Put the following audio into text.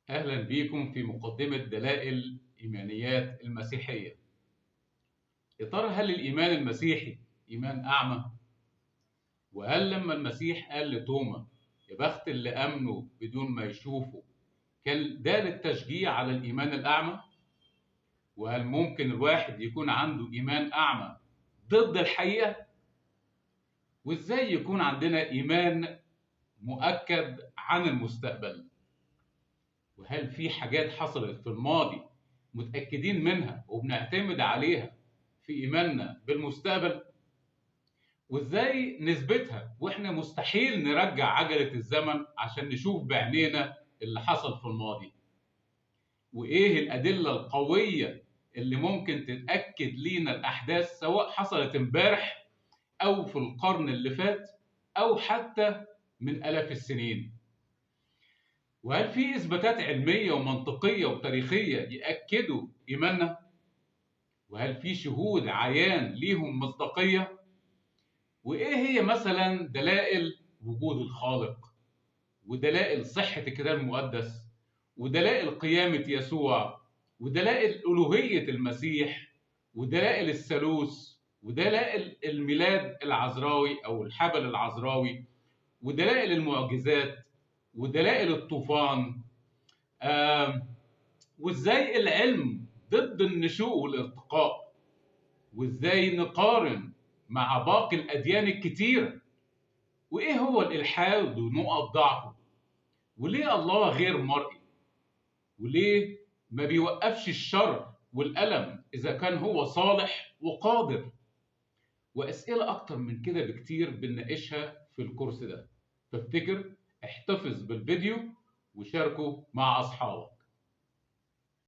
أهلا بيكم في مقدمة دلائل إيمانيات المسيحية. يا ترى هل الإيمان المسيحي إيمان أعمى؟ وهل لما المسيح قال لتوما يا بخت اللي آمنوا بدون ما يشوفوا كان ده للتشجيع على الإيمان الأعمى؟ وهل ممكن الواحد يكون عنده إيمان أعمى ضد الحقيقة؟ وإزاي يكون عندنا إيمان مؤكد عن المستقبل؟ وهل في حاجات حصلت في الماضي متأكدين منها وبنعتمد عليها في إيماننا بالمستقبل؟ وإزاي نثبتها وإحنا مستحيل نرجع عجلة الزمن عشان نشوف بعينينا اللي حصل في الماضي؟ وإيه الأدلة القوية اللي ممكن تتأكد لينا الأحداث سواء حصلت امبارح أو في القرن اللي فات أو حتى من آلاف السنين؟ وهل في إثباتات علمية ومنطقية وتاريخية يأكدوا إيماننا؟ وهل في شهود عيان ليهم مصداقية؟ وإيه هي مثلا دلائل وجود الخالق؟ ودلائل صحة الكتاب المقدس؟ ودلائل قيامة يسوع؟ ودلائل ألوهية المسيح؟ ودلائل الثالوث؟ ودلائل الميلاد العذراوي أو الحبل العذراوي؟ ودلائل المعجزات؟ ودلائل الطوفان؟ وإزاي العلم ضد النشوء والارتقاء؟ وإزاي نقارن مع باقي الأديان الكتيرة؟ وإيه هو الإلحاد ونقط ضعفه؟ وليه الله غير مرئي؟ وليه ما بيوقفش الشر والألم إذا كان هو صالح وقادر؟ وأسئلة أكتر من كده بكتير بنناقشها في الكورس ده. فافتكر احتفظ بالفيديو وشاركه مع أصحابك.